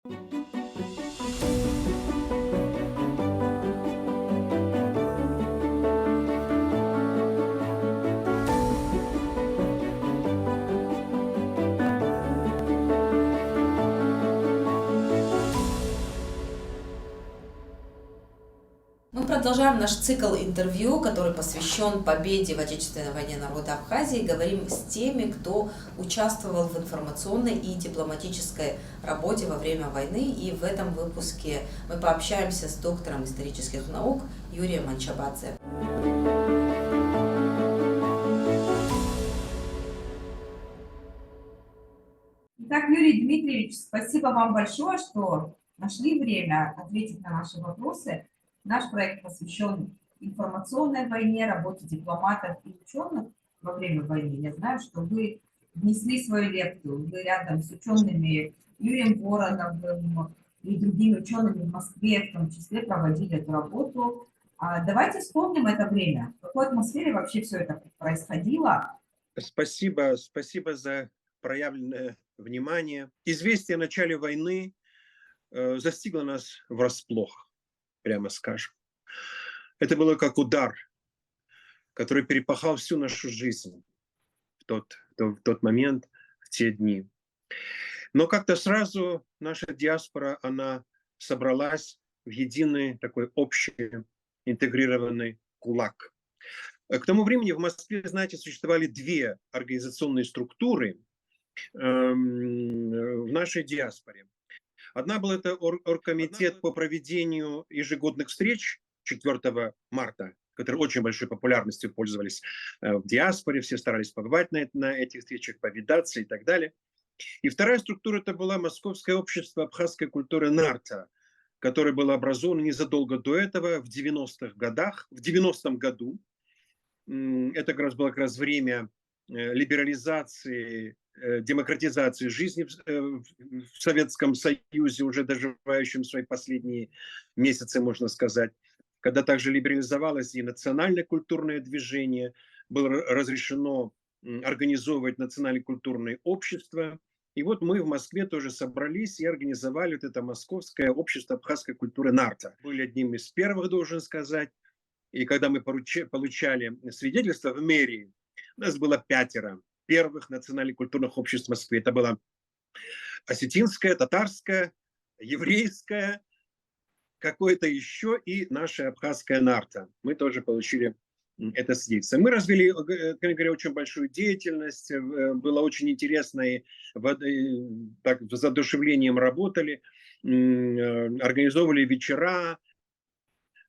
Мы продолжаем наш цикл интервью, который посвящен победе в Отечественной войне народа Абхазии. Говорим с теми, кто участвовал в информационной и дипломатической работе во время войны. И в этом выпуске мы пообщаемся с доктором исторических наук Юрием Манчабадзе. Итак, Юрий Дмитриевич, спасибо вам большое, что нашли время ответить на наши вопросы. Наш проект посвящен информационной войне, работе дипломатов и ученых во время войны. Я знаю, что вы внесли свою лепту, вы рядом с учеными Юрием Вороновым и другими учеными в Москве, в том числе, проводили эту работу. Давайте вспомним это время. В какой атмосфере вообще все это происходило? Спасибо за проявленное внимание. Известие о начале войны застигло нас врасплох, прямо скажем. Это было как удар, который перепахал всю нашу жизнь в тот момент, в те дни. Но как-то сразу наша диаспора, она собралась в единый такой общий интегрированный кулак. К тому времени в Москве, знаете, существовали две организационные структуры в нашей диаспоре. Одна была это оргкомитет по проведению ежегодных встреч 4 марта, которые очень большой популярностью пользовались в диаспоре, все старались побывать на этих встречах, повидаться и так далее. И вторая структура это была Московское общество абхазской культуры «Нарта», которое было образовано незадолго до этого, в 90-х годах, в 90-м году. Это было как раз время либерализации, демократизации жизни в Советском Союзе, уже доживающем свои последние месяцы, можно сказать, когда также либерализовалось и национальное культурное движение, было разрешено организовывать национально-культурные общества. И вот мы в Москве тоже собрались и организовали вот это Московское общество абхазской культуры «Нарта». Были одним из первых, должен сказать. И когда мы получали свидетельство в мэрии, у нас было 5 первых национальных культурных обществ в Москве. Это было осетинское, татарское, еврейское, какое-то еще и наша абхазская «Нарта». Мы тоже получили это свидетельство. Мы развили, как говоря, очень большую деятельность, было очень интересно, и так, с воодушевлением работали, организовывали вечера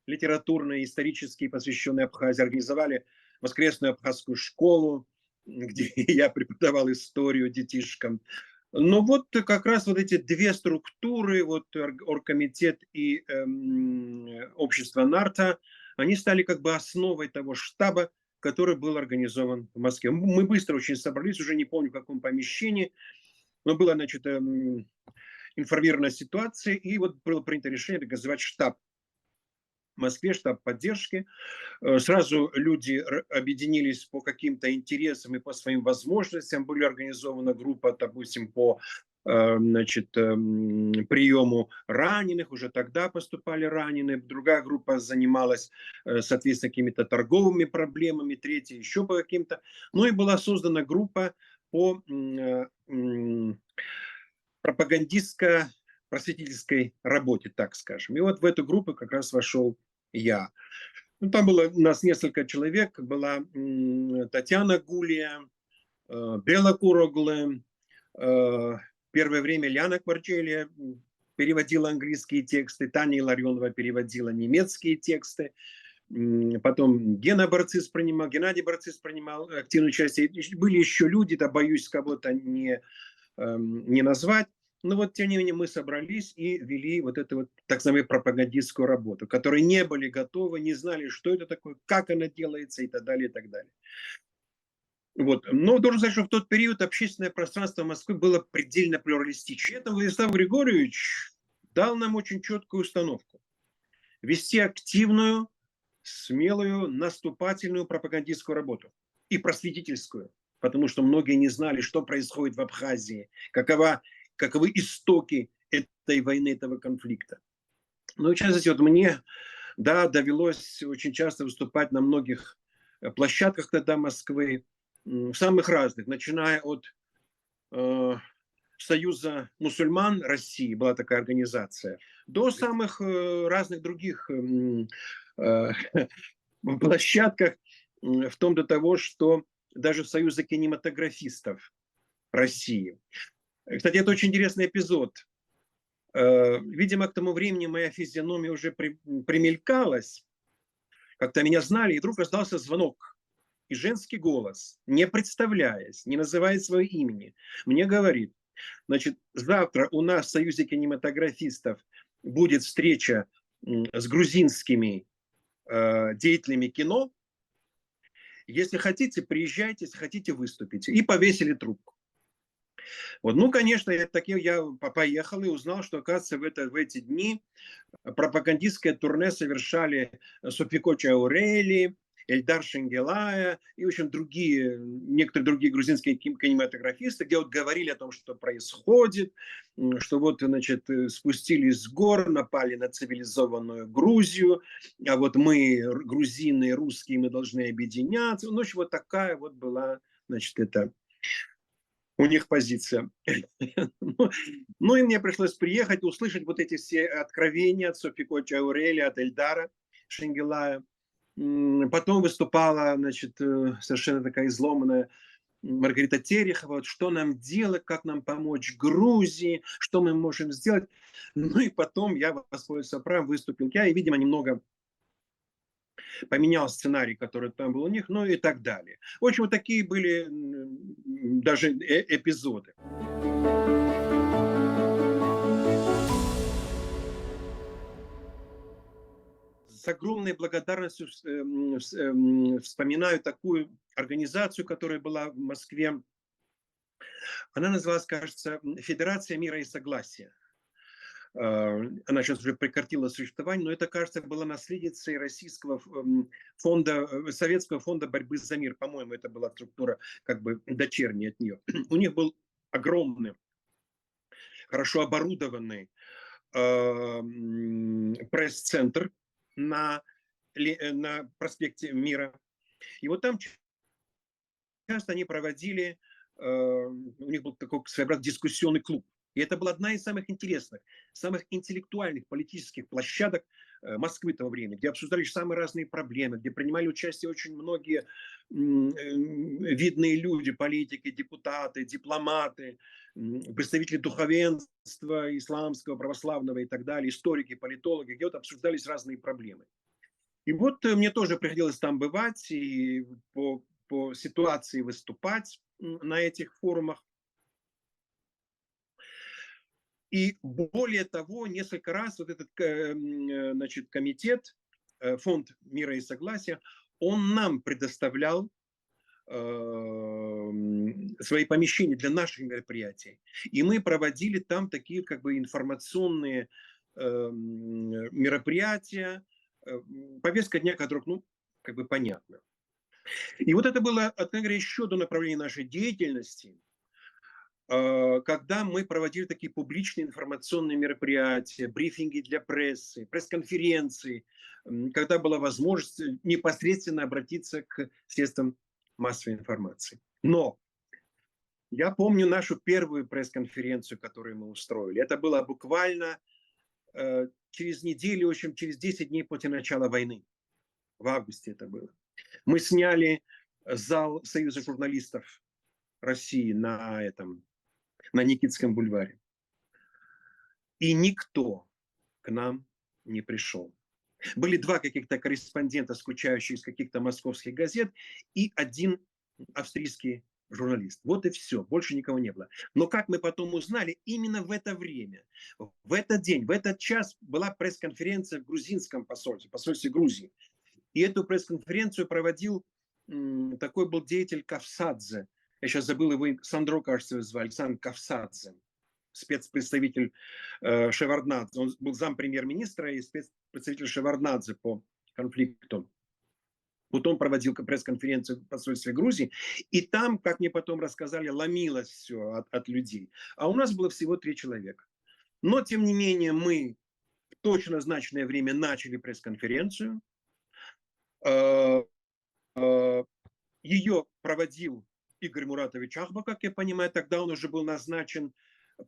литературные, исторические, посвященные Абхазии, организовали воскресную абхазскую школу, где я преподавал историю детишкам. Но вот как раз вот эти две структуры, вот оргкомитет и общество «Нарта», они стали как бы основой того штаба, который был организован в Москве. Мы быстро очень собрались, уже не помню в каком помещении, но была, значит, информирована ситуация, и вот было принято решение организовать штаб в Москве, штаб поддержки. Сразу люди объединились по каким-то интересам и по своим возможностям. Была организована группа, допустим, по приему раненых. Уже тогда поступали раненые. Другая группа занималась, соответственно, какими-то торговыми проблемами. Третья еще по каким-то. Ну и была создана группа по пропагандистско-просветительской работе, так скажем. И вот в эту группу как раз вошел я. Ну, там было у нас несколько человек. Была Татьяна Гулия, Бела Куроглы, первое время Ляна Кварчелия переводила английские тексты, Таня Илларионова переводила немецкие тексты. Потом Геннадий Барцис принимал активное участие. Были еще люди, да, боюсь кого-то не назвать. Но вот, тем не менее, мы собрались и вели вот эту вот так называемую пропагандистскую работу, которые не были готовы, не знали, что это такое, как она делается и так далее, и так далее. Вот. Но должен сказать, что в тот период общественное пространство Москвы было предельно плюралистичным. При этом Владислав Григорьевич дал нам очень четкую установку. Вести активную, смелую, наступательную пропагандистскую работу. И просветительскую. Потому что многие не знали, что происходит в Абхазии, каковы истоки этой войны, этого конфликта. Ну, в частности, вот мне, да, довелось очень часто выступать на многих площадках тогда Москвы, самых разных, начиная от Союза мусульман России, была такая организация, до самых разных других площадках, вплоть до того, что даже в Союзе кинематографистов России. Кстати, это очень интересный эпизод. Видимо, к тому времени моя физиономия уже примелькалась, как-то меня знали, и вдруг раздался звонок. И женский голос, не представляясь, не называя своего имени, мне говорит: значит, завтра у нас в Союзе кинематографистов будет встреча с грузинскими деятелями кино. Если хотите, приезжайте, если хотите, выступите. И повесили трубку. Вот. Ну, конечно, я поехал и узнал, что, оказывается, в эти дни пропагандистское турне совершали Софико Чаурели, Эльдар Шенгелая и, в общем, некоторые другие грузинские кинематографисты, где вот говорили о том, что происходит, что вот, значит, спустились с гор, напали на цивилизованную Грузию, а вот мы, грузины, русские, мы должны объединяться. Ну, в общем, вот такая вот была, значит, это у них позиция. Ну и мне пришлось приехать, услышать вот эти все откровения от Софико Чаурели, от Эльдара Шенгелая. Потом выступала, значит, совершенно такая изломанная Маргарита Терехова, вот что нам делать, как нам помочь Грузии, что мы можем сделать. Ну и потом я воспользовался правом, выступил я, и, видимо, немного поменял сценарий, который там был у них, ну и так далее. В общем, вот такие были даже эпизоды. С огромной благодарностью вспоминаю такую организацию, которая была в Москве. Она называлась, кажется, Федерация мира и согласия. Она сейчас уже прекратила существование, но это, кажется, была наследницей российского фонда, Советского фонда борьбы за мир. По-моему, это была структура как бы дочерняя от нее. У них был огромный, хорошо оборудованный пресс-центр на проспекте Мира. И вот там часто они проводили, у них был такой своеобразный дискуссионный клуб. И это была одна из самых интересных, самых интеллектуальных политических площадок Москвы того времени, где обсуждались самые разные проблемы, где принимали участие очень многие видные люди, политики, депутаты, дипломаты, представители духовенства исламского, православного и так далее, историки, политологи, где вот обсуждались разные проблемы. И вот мне тоже приходилось там бывать и по ситуации выступать на этих форумах. И более того, несколько раз вот этот, значит, комитет, фонд мира и согласия, он нам предоставлял свои помещения для наших мероприятий. И мы проводили там такие как бы информационные мероприятия, повестка дня которых, ну, как бы понятно. И вот это было, откровенно говоря, еще одно направление нашей деятельности, когда мы проводили такие публичные информационные мероприятия, брифинги для прессы, пресс-конференции, когда была возможность непосредственно обратиться к средствам массовой информации. Но я помню нашу первую пресс-конференцию, которую мы устроили. Это было буквально через неделю, в общем, через 10 дней после начала войны. В августе это было. Мы сняли зал Союза журналистов России на Никитском бульваре. И никто к нам не пришел. Были два каких-то корреспондента, скучающие из каких-то московских газет, и один австрийский журналист. Вот и все, больше никого не было. Но как мы потом узнали, именно в это время, в этот день, в этот час была пресс-конференция в грузинском посольстве Грузии. И эту пресс-конференцию проводил, такой был деятель Кавсадзе. Я сейчас забыл его, Сандро, кажется, его звали, Александр Кавсадзе, спецпредставитель Шеварднадзе. Он был зампремьер-министра и спецпредставитель Шеварднадзе по конфликту. Вот он проводил пресс-конференцию в посольстве Грузии, и там, как мне потом рассказали, ломилось все от людей. А у нас было всего 3 человека. Но, тем не менее, мы в точно назначенное время начали пресс-конференцию. Ее проводил Игорь Муратович Ахба, как я понимаю, тогда он уже был назначен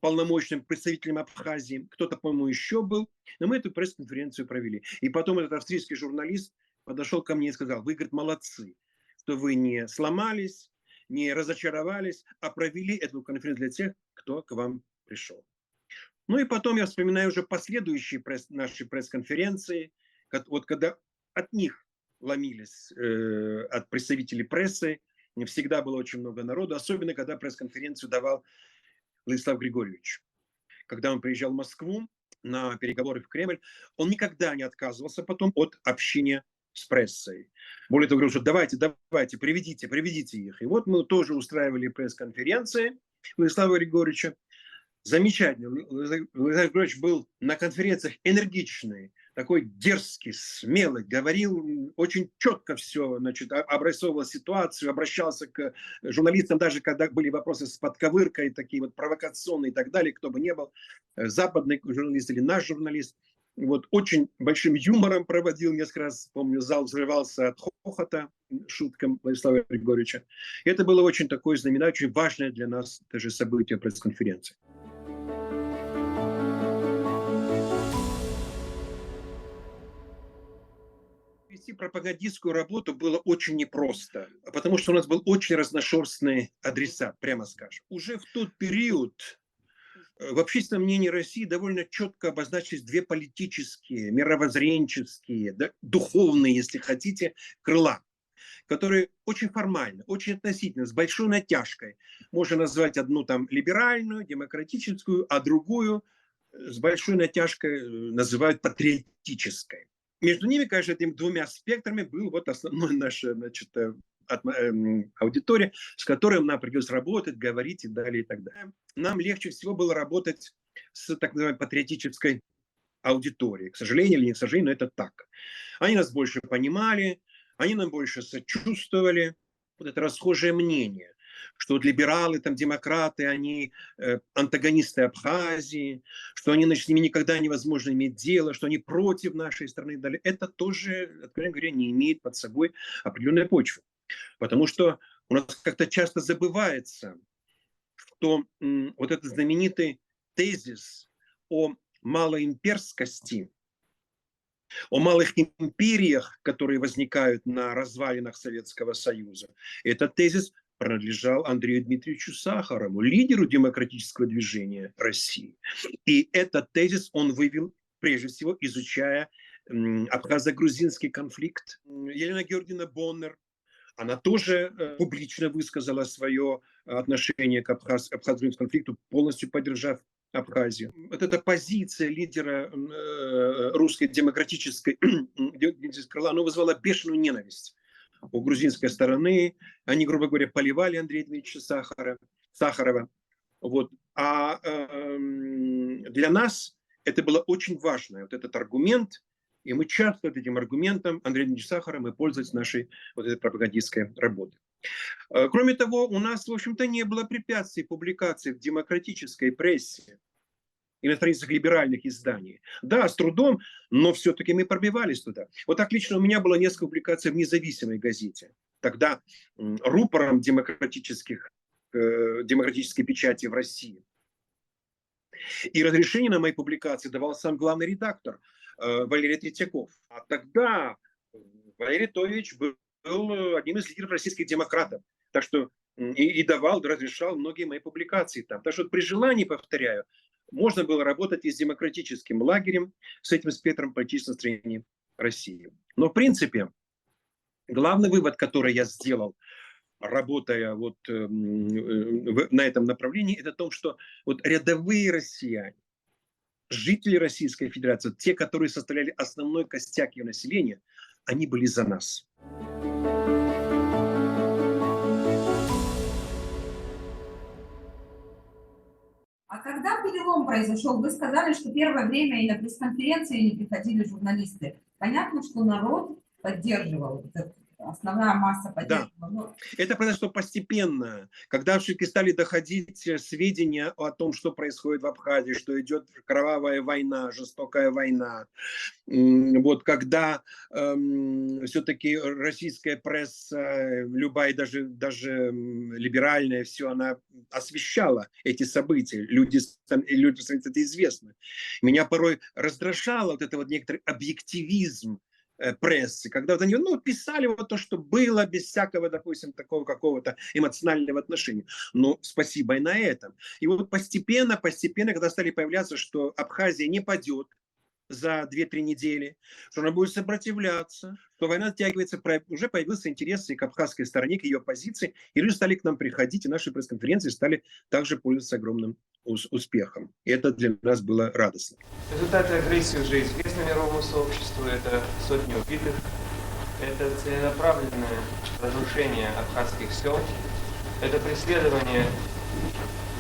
полномочным представителем Абхазии. Кто-то, по-моему, еще был. Но мы эту пресс-конференцию провели. И потом этот австрийский журналист подошел ко мне и сказал: вы, говорит, молодцы, что вы не сломались, не разочаровались, а провели эту конференцию для тех, кто к вам пришел. Ну и потом я вспоминаю уже последующие наши пресс-конференции, вот когда от них ломились, от представителей прессы, всегда было очень много народу, особенно когда пресс-конференцию давал Владислав Григорьевич. Когда он приезжал в Москву на переговоры в Кремль, он никогда не отказывался потом от общения с прессой. Более того, говорил, что давайте, приведите их. И вот мы тоже устраивали пресс-конференции Владислава Григорьевича. Замечательно. Владимир Григорьевич был на конференциях энергичный, такой дерзкий, смелый, говорил очень четко все, значит, обрисовывал ситуацию, обращался к журналистам, даже когда были вопросы с подковыркой, такие вот провокационные и так далее, кто бы ни был, западный журналист или наш журналист. Вот, очень большим юмором проводил, несколько раз, помню, зал взрывался от хохота шуткам Владислава Григорьевича. И это было очень такое знаменательное, очень важное для нас даже событие пресс-конференции. Вести пропагандистскую работу было очень непросто, потому что у нас был очень разношерстный адресат, прямо скажем. Уже в тот период в общественном мнении России довольно четко обозначились две политические, мировоззренческие, да, духовные, если хотите, крыла, которые очень формально, очень относительно, с большой натяжкой. Можно назвать одну там либеральную, демократическую, а другую с большой натяжкой называют патриотической. Между ними, конечно, этими двумя спектрами был вот основной наша, значит, аудитория, с которой нам пришлось работать, говорить и далее, и так далее. Нам легче всего было работать с так называемой патриотической аудиторией. К сожалению или не к сожалению, но это так. Они нас больше понимали, они нам больше сочувствовали. Вот это расхожее мнение, что вот либералы, там, демократы, они антагонисты Абхазии, что они, значит, с ними никогда невозможно иметь дело, что они против нашей страны. Далее. Это тоже, откровенно говоря, не имеет под собой определенной почвы. Потому что у нас как-то часто забывается, что вот этот знаменитый тезис о малоимперскости, о малых империях, которые возникают на развалинах Советского Союза, этот тезис принадлежал Андрею Дмитриевичу Сахарову, лидеру демократического движения России. И этот тезис он вывел, прежде всего, изучая абхазо-грузинский конфликт. Елена Георгиевна Боннер, она тоже публично высказала свое отношение к абхазо-грузинскому конфликту, полностью поддержав Абхазию. Вот эта позиция лидера русской демократической крыла, она вызвала бешеную ненависть у грузинской стороны. Они, грубо говоря, поливали Андрея Дмитриевича Сахарова. Вот. А для нас это было очень важно, вот этот аргумент. И мы часто этим аргументом Андрея Дмитриевича Сахарова мы пользовались в нашей вот этой пропагандистской работе. Кроме того, у нас, в общем-то, не было препятствий публикации в демократической прессе и на страницах либеральных изданий. Да, с трудом, но все-таки мы пробивались туда. Вот так лично у меня было несколько публикаций в независимой газете. Тогда рупором демократической печати в России. И разрешение на мои публикации давал сам главный редактор Валерий Третьяков. А тогда Валерий Тович был одним из лидеров российских демократов. Так что и давал, разрешал многие мои публикации там. Так что при желании, повторяю, можно было работать и с демократическим лагерем, с этим спектром политических настроений России. Но в принципе, главный вывод, который я сделал, работая вот на этом направлении, это то, что вот рядовые россияне, жители Российской Федерации, те, которые составляли основной костяк ее населения, они были за нас. А когда перелом произошел, вы сказали, что первое время и на пресс-конференции не приходили журналисты. Понятно, что народ поддерживал этот основная масса Да. поддерживала. Ну, Это произошло постепенно, когда все-таки стали доходить сведения о том, что происходит в Абхазии, что идет кровавая война, жестокая война. Вот когда все-таки российская пресса, любая, даже либеральная, все, она освещала эти события. Люди это известно. Меня порой раздражало вот это вот некоторый объективизм прессы, когда вот они писали вот то, что было, без всякого, допустим, такого какого-то эмоционального отношения. Но спасибо и на этом. И вот постепенно, когда стали появляться, что Абхазия не падет за 2-3 недели, что она будет сопротивляться, что война оттягивается, уже появился интерес и к абхазской стороне, к ее позиции, и люди стали к нам приходить, и наши пресс-конференции стали также пользоваться огромным успехом. И это для нас было радостно. Результаты агрессии уже известны мировому сообществу. Это сотни убитых, это целенаправленное разрушение абхазских сел, это преследование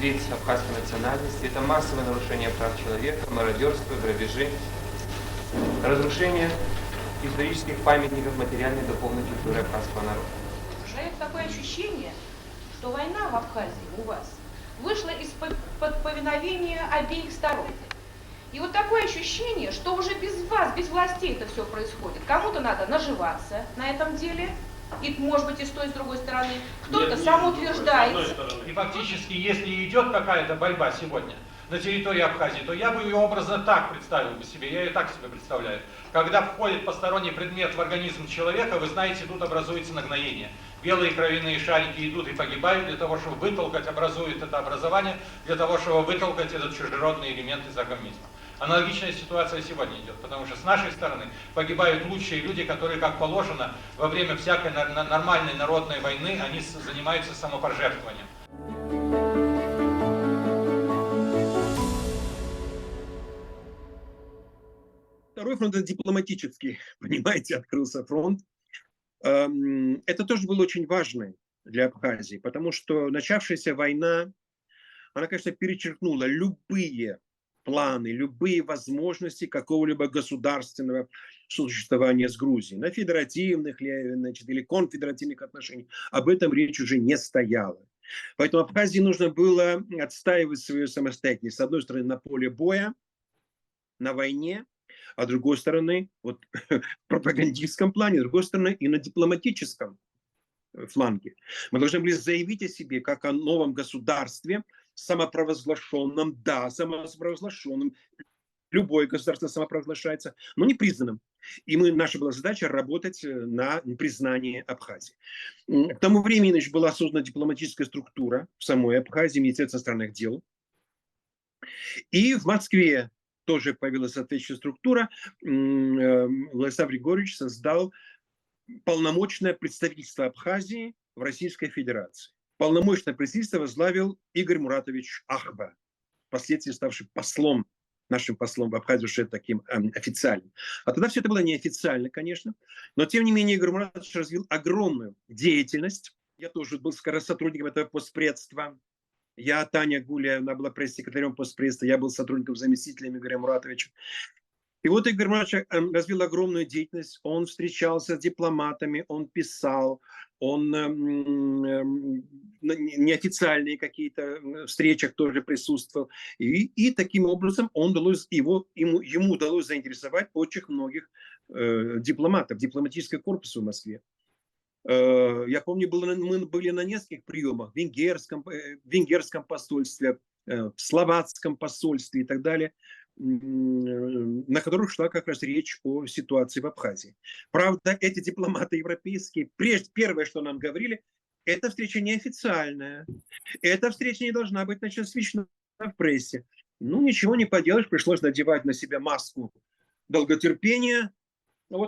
лиц абхазской национальности, это массовое нарушение прав человека, мародерство, грабежи, разрушение исторических памятников материальной и духовной культуры абхазского народа. Уже такое ощущение, что война в Абхазии у вас вышла из-под повиновения обеих сторон. И вот такое ощущение, что уже без вас, без властей это все происходит. Кому-то надо наживаться на этом деле, и, может быть, и с той, и с другой стороны. Кто-то самоутверждается. И фактически, если идет какая-то борьба сегодня на территории Абхазии, то я бы ее образно так представил бы себе, я ее так себе представляю. Когда входит посторонний предмет в организм человека, вы знаете, тут образуется нагноение. Белые кровяные шарики идут и погибают для того, чтобы вытолкать, образует это образование, для того, чтобы вытолкать этот чужеродный элемент из организма. Аналогичная ситуация сегодня идет, потому что с нашей стороны погибают лучшие люди, которые, как положено, во время всякой нормальной народной войны, они занимаются самопожертвованием. Второй фронт — это дипломатический, понимаете, открылся фронт. Это тоже было очень важно для Абхазии, потому что начавшаяся война, она, конечно, перечеркнула любые планы, любые возможности какого-либо государственного существования с Грузией. На федеративных или конфедеративных отношениях об этом речь уже не стояла. Поэтому Абхазии нужно было отстаивать свою самостоятельность. С одной стороны, на поле боя, на войне, а с другой стороны, вот, в пропагандистском плане, с другой стороны, и на дипломатическом фланге. Мы должны были заявить о себе как о новом государстве, самопровозглашенном, да, самопровозглашенном. Любое государство самопровозглашается, но не признанным. И наша была задача работать на признании Абхазии. К тому времени была создана дипломатическая структура в самой Абхазии, Министерство иностранных дел. И в Москве тоже появилась соответствующая структура. Владислав Григорьевич создал полномочное представительство Абхазии в Российской Федерации. Полномочное представительство возглавил Игорь Муратович Ахба, впоследствии ставший послом, нашим послом в Абхазии, уже таким официальным. А тогда все это было неофициально, конечно, но тем не менее Игорь Муратович развил огромную деятельность. Я тоже был сотрудником этого постпредства. Таня Гуля, она была пресс-секретарем постпредства, я был сотрудником, заместителем Игоря Муратовича. И вот Игорь Муратович развил огромную деятельность, он встречался с дипломатами, он писал, он неофициальные какие-то встречах тоже присутствовал. И таким образом ему удалось заинтересовать очень многих дипломатов, дипломатического корпуса в Москве. Я помню, мы были на нескольких приемах в венгерском посольстве, в словацком посольстве и так далее, на которых шла как раз речь о ситуации в Абхазии. Правда, эти дипломаты европейские, первое, что нам говорили, эта встреча неофициальная, эта встреча не должна быть освещена в прессе. Ничего не поделаешь, пришлось надевать на себя маску долготерпения.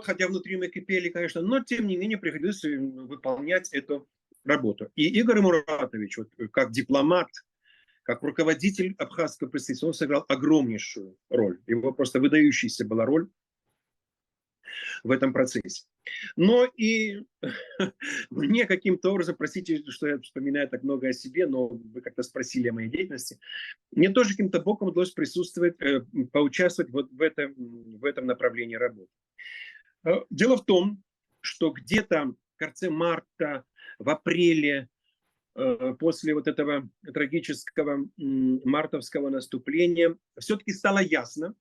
Хотя внутри мы кипели, конечно, но тем не менее приходилось выполнять эту работу. И Игорь Муратович, как дипломат, как руководитель абхазского представительства, он сыграл огромнейшую роль. Его просто выдающаяся была роль в этом процессе. Но и мне каким-то образом, простите, что я вспоминаю так много о себе, но вы как-то спросили о моей деятельности, мне тоже каким-то боком удалось присутствовать, поучаствовать вот в этом направлении работы. Дело в том, что где-то конце марта, в апреле, после вот этого трагического мартовского наступления, все-таки стало ясно,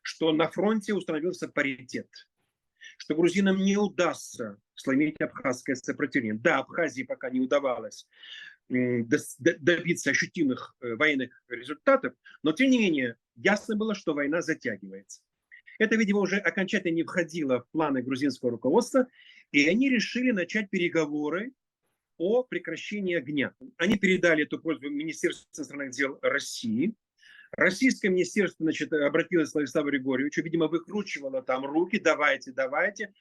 что на фронте установился паритет, что грузинам не удастся сломить абхазское сопротивление. Да, Абхазии пока не удавалось добиться ощутимых военных результатов, но тем не менее ясно было, что война затягивается. Это, видимо, уже окончательно не входило в планы грузинского руководства, и они решили начать переговоры о прекращении огня. Они передали эту просьбу Министерству иностранных дел России. Российское министерство, значит, обратилось к Владиславу Григорьевичу, видимо, выкручивало там руки: давайте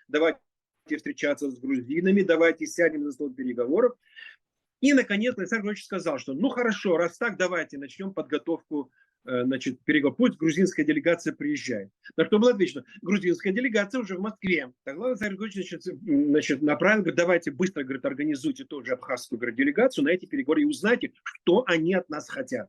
встречаться с грузинами, давайте сядем за стол переговоров. И, наконец, Владислав Григорьевич сказал, что ну хорошо, раз так, давайте начнем подготовку, значит, переговоров. Пусть грузинская делегация приезжает. На что было отвечено: грузинская делегация уже в Москве. Тогда Владислав Григорьевич, значит, направил, говорит: давайте быстро, говорит, организуйте тоже абхазскую, говорит, делегацию на эти переговоры и узнайте, что они от нас хотят.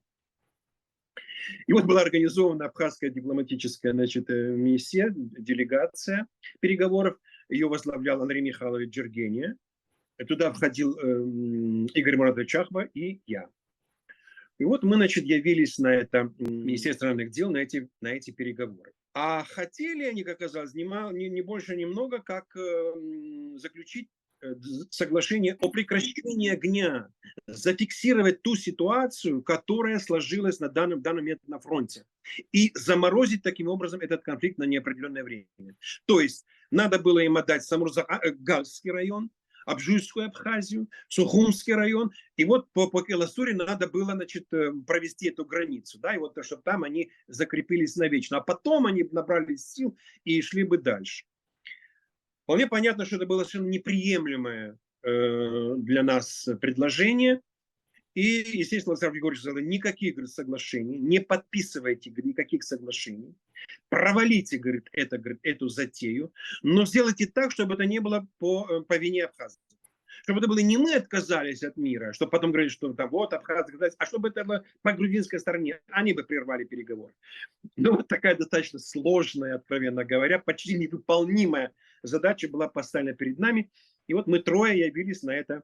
И вот была организована абхазская дипломатическая, значит, миссия, делегация переговоров. Ее возглавлял Андрей Михайлович Джергения. Туда входил Игорь Муратович Чахва и я. И вот мы, значит, явились на это Министерство иностранных дел, на эти переговоры. А хотели они, как оказалось, не больше, ни много, как заключить соглашение о прекращении огня, зафиксировать ту ситуацию, которая сложилась на данном момент на фронте, и заморозить таким образом этот конфликт на неопределенное время. То есть надо было им отдать Самурзагальский район, Абжуйскую Абхазию, Сухумский район, и вот по Келасуре надо было, значит, провести эту границу, да, и вот чтобы там они закрепились навечно, а потом они набрались сил и шли бы дальше. Вполне понятно, что это было совершенно неприемлемое для нас предложение. И, естественно, Владислав Григорьевич сказал: никаких, говорит, соглашений, не подписывайте, говорит, никаких соглашений, провалите, говорит, эту затею, но сделайте так, чтобы это не было по вине абхазцев. Чтобы это было не мы отказались от мира, чтобы потом говорили, что да, вот абхазцы, а чтобы это было по грузинской стороне, они бы прервали переговоры. Ну, вот такая достаточно сложная, откровенно говоря, почти невыполнимая задача была поставлена перед нами. И вот мы трое явились на это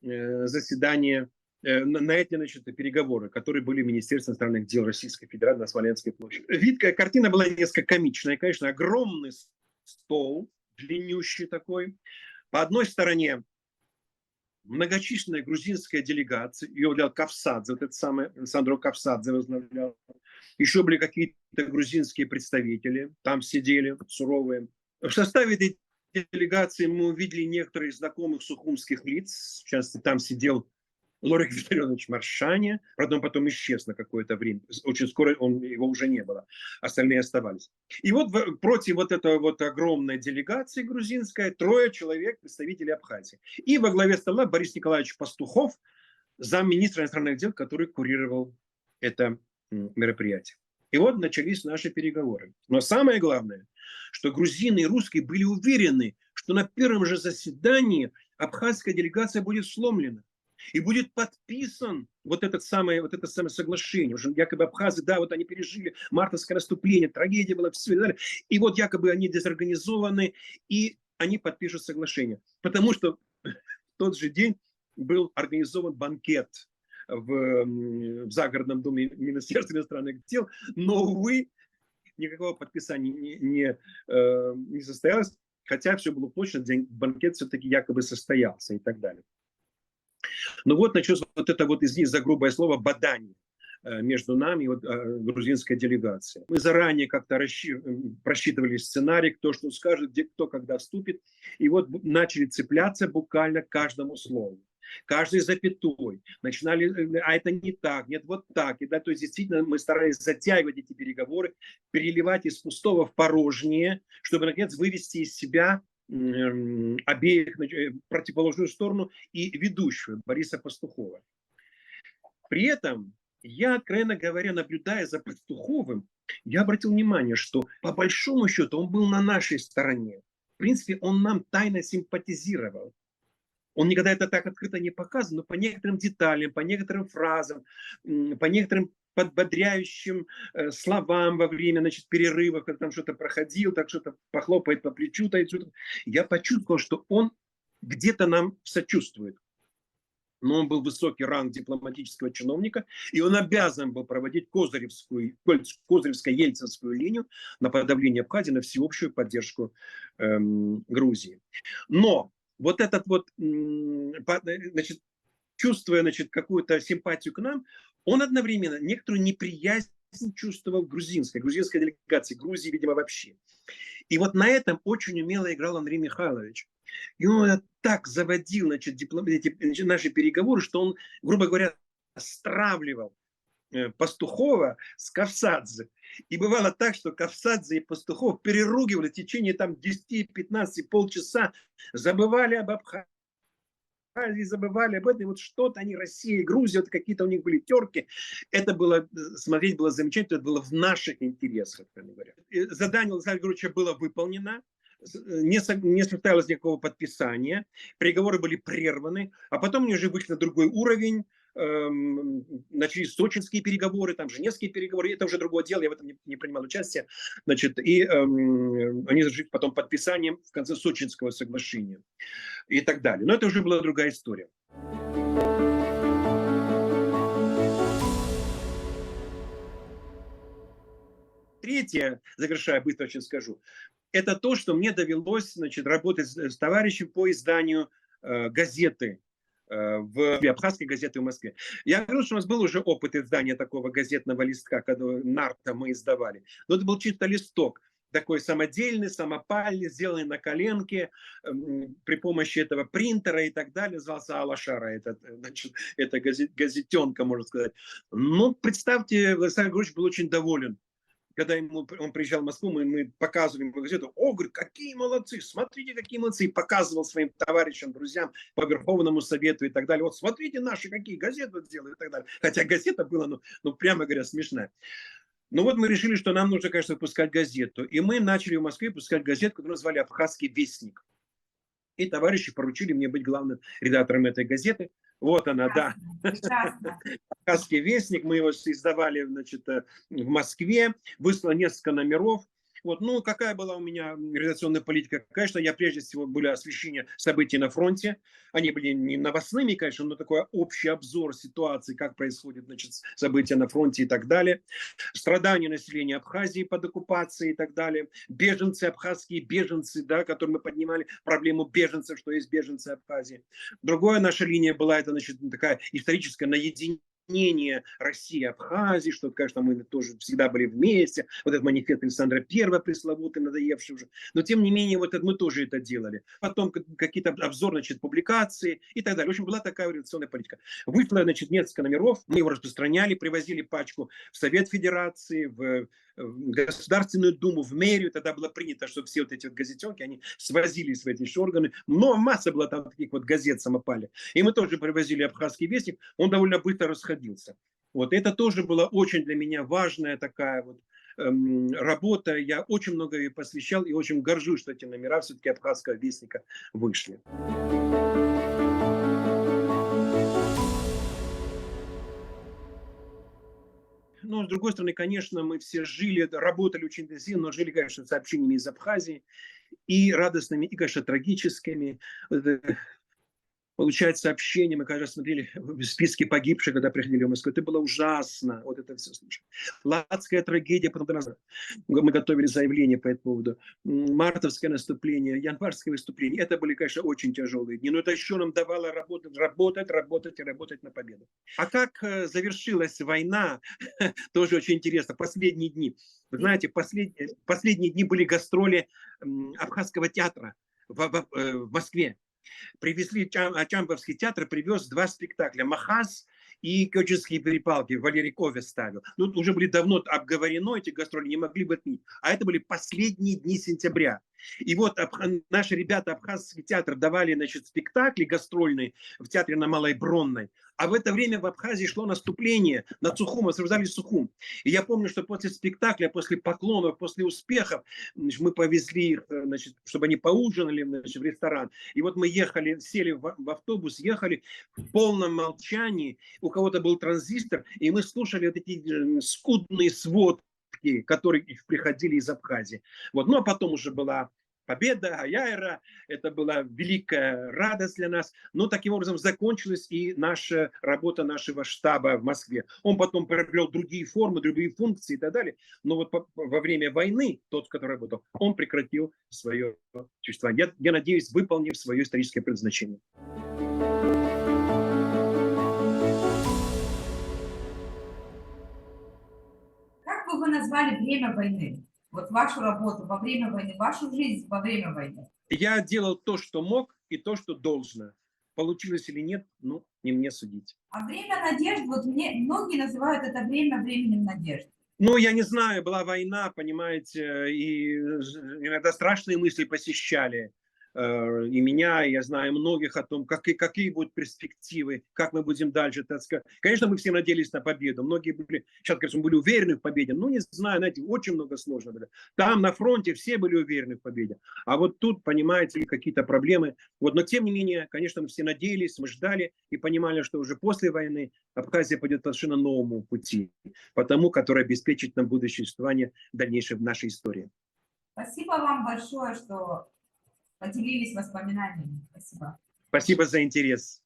заседание, на эти, значит, переговоры, которые были в Министерстве иностранных дел Российской Федерации на Смоленской площади. Видкая картина была несколько комичная. Конечно, огромный стол, длиннющий такой. По одной стороне многочисленная грузинская делегация, ее возглавлял Кавсадзе, вот этот самый Александр Кавсадзе возглавлял. Еще были какие-то грузинские представители, там сидели суровые. В составе этой делегации мы увидели некоторых знакомых сухумских лиц. В частности, там сидел Лорик Виссарионович Маршаня, потом исчез на какое-то время. Очень скоро его уже не было. Остальные оставались. И вот против вот этой вот огромной делегации грузинской трое человек, представителей Абхазии. И во главе стола Борис Николаевич Пастухов, замминистра иностранных дел, который курировал это мероприятие. И вот начались наши переговоры. Но самое главное, что грузины и русские были уверены, что на первом же заседании абхазская делегация будет сломлена. И будет подписан вот это самое соглашение. Уже якобы абхазы, да, вот они пережили мартовское наступление, трагедия была, все и так далее. И вот якобы они дезорганизованы, и они подпишут соглашение. Потому что в тот же день был организован банкет в загородном доме Министерства иностранных дел, но, увы, никакого подписания не состоялось, хотя все было точно, банкет все-таки якобы состоялся и так далее. Ну вот началось вот это вот, извините за грубое слово, бадание между нами и вот, грузинской делегацией. Мы заранее как-то просчитывали сценарий, кто что скажет, где кто когда вступит, и вот начали цепляться буквально к каждому слову. Каждый запятой. Начинали, а это не так, нет, вот так. И, да, то есть действительно мы старались затягивать эти переговоры, переливать из пустого в порожнее, чтобы, наконец, вывести из себя обеих, противоположную сторону и ведущего Бориса Пастухова. При этом я, откровенно говоря, наблюдая за Пастуховым, я обратил внимание, что по большому счету он был на нашей стороне. В принципе, он нам тайно симпатизировал. Он никогда это так открыто не показывал, но по некоторым деталям, по некоторым фразам, по некоторым подбодряющим словам во время, значит, перерывов, когда там что-то проходил, так что-то похлопает по плечу, я почувствовал, что он где-то нам сочувствует. Но он был высокий ранг дипломатического чиновника, и он обязан был проводить козыревско-ельцинскую линию на подавление Абхазии, на всеобщую поддержку Грузии. Но вот этот вот, значит, чувствуя, значит, какую-то симпатию к нам, он одновременно некоторую неприязнь чувствовал грузинской делегации, Грузии, видимо, вообще. И вот на этом очень умело играл Андрей Михайлович. И он так заводил, значит, наши переговоры, что он, грубо говоря, стравливал Пастухова с Кавсадзе. И бывало так, что Кавсадзе и Пастухов переругивали в течение там 10-15, полчаса, забывали об Абхазии, забывали об этом, вот что-то они, Россия и Грузия, вот какие-то у них были терки. Это было, смотреть было замечательно, это было в наших интересах, откровенно говоря. Задание Александра Григорьевича было выполнено, не состоялось никакого подписания, переговоры были прерваны, а потом они уже вышли на другой уровень, начались сочинские переговоры, там женевские переговоры, это уже другое дело, я в этом не принимал участия, значит, и они зажили потом подписанием в конце сочинского соглашения и так далее. Но это уже была другая история. Третье, завершая, быстро очень скажу, это то, что мне довелось, значит, работать с товарищем по изданию газеты, в абхазской газеты в Москве. Я говорю, что у нас был уже опыт издания такого газетного листка, когда Нарта мы издавали. Но это был чисто листок, такой самодельный, самопальный, сделанный на коленке, при помощи этого принтера и так далее. Назывался Алашара, это газетенка, можно сказать. Ну, представьте, Александр Григорьевич был очень доволен. Когда он приезжал в Москву, мы показывали ему газету. О, говорит, какие молодцы, смотрите, какие молодцы. И показывал своим товарищам, друзьям по Верховному Совету и так далее. Вот смотрите наши, какие газеты делают и так далее. Хотя газета была, ну прямо говоря, смешная. Ну вот мы решили, что нам нужно, конечно, выпускать газету. И мы начали в Москве выпускать газету, которую назвали «Абхазский вестник». И товарищи поручили мне быть главным редактором этой газеты. Вот она, да. «Абхазский вестник». Мы его издавали, значит, в Москве. Выслало несколько номеров. Вот, ну, какая была у меня редакционная политика? Конечно, я прежде всего были освещения событий на фронте. Они были не новостными, конечно, но такой общий обзор ситуации, как происходят, значит, события на фронте и так далее. Страдания населения Абхазии под оккупацией и так далее. Беженцы, абхазские беженцы, да, которые мы поднимали проблему беженцев, что есть беженцы Абхазии. Другая наша линия была, это, значит, такая историческая наединение России и Абхазии, что, конечно, мы тоже всегда были вместе. Вот этот манифест Александра I, пресловутый, надоевший уже. Но, тем не менее, вот мы тоже это делали. Потом какие-то обзоры, значит, публикации и так далее. В общем, была такая редакционная политика. Вышло, значит, несколько номеров, мы его распространяли, привозили пачку в Совет Федерации, в Государственную Думу, в мэрию. Тогда было принято, что все вот эти вот газетенки, они свозились в эти органы. Но масса была там таких вот газет самопали. И мы тоже привозили «Абхазский вестник». Он довольно быстро расходился. Вот это тоже была очень для меня важная такая вот работа. Я очень много ее посвящал и очень горжусь, что эти номера все-таки «Абхазского вестника» вышли. Но, с другой стороны, конечно, мы все жили, работали очень интенсивно, но жили, конечно, сообщениями из Абхазии, и радостными, и, конечно, трагическими. Получать сообщения, мы, конечно, смотрели в списке погибших, когда приходили в Москву. Это было ужасно, вот это все слушать. Ладская трагедия, потом мы готовили заявление по этому поводу. Мартовское наступление, январское выступление. Это были, конечно, очень тяжелые дни, но это еще нам давало работать на победу. А как завершилась война, тоже очень интересно. Последние дни. Вы знаете, последние дни были гастроли Абхазского театра в Москве. Привезли, Ачамбовский театр привез 2 спектакля «Махаз» и «Кёчинские перепалки». Валерий Кове ставил. Ну, уже были давно обговорено, эти гастроли не могли бы отменить. А это были последние дни сентября. И вот наши ребята, Абхазский театр, давали, значит, спектакли гастрольные в театре на Малой Бронной. А в это время в Абхазии шло наступление на Сухум, освобождали Сухум. И я помню, что после спектакля, после поклонов, после успехов, мы повезли их, значит, чтобы они поужинали, значит, в ресторан. И вот мы ехали, сели в автобус, ехали в полном молчании. У кого-то был транзистор, и мы слушали вот эти скудные сводки, которые приходили из Абхазии. Вот. Ну, а потом уже была победа, Аяйра, это была великая радость для нас. Но таким образом закончилась и наша работа нашего штаба в Москве. Он потом приобрел другие формы, другие функции и так далее. Но вот во время войны тот, который работал, он прекратил свое существование. Я надеюсь, выполнив свое историческое предназначение. Как бы вы назвали время войны? Вот вашу работу во время войны, вашу жизнь во время войны. Я делал то, что мог, и то, что должно. Получилось или нет, ну, не мне судить. А время надежд, вот многие называют это временем надежд. Ну, я не знаю, была война, понимаете, и иногда страшные мысли посещали и меня, и я знаю многих о том, какие будут перспективы, как мы будем дальше, так сказать. Конечно, мы все надеялись на победу. Многие были, сейчас, конечно, были уверены в победе. Ну, не знаю, знаете, очень много сложно было. Там, на фронте, все были уверены в победе. А вот тут, понимаете, какие-то проблемы. Вот, но, тем не менее, конечно, мы все надеялись, мы ждали и понимали, что уже после войны Абхазия пойдет по совершенно новому пути, по тому, который обеспечит нам будущее существование дальнейшее в нашей истории. Спасибо вам большое, что поделились воспоминаниями. Спасибо. Спасибо за интерес.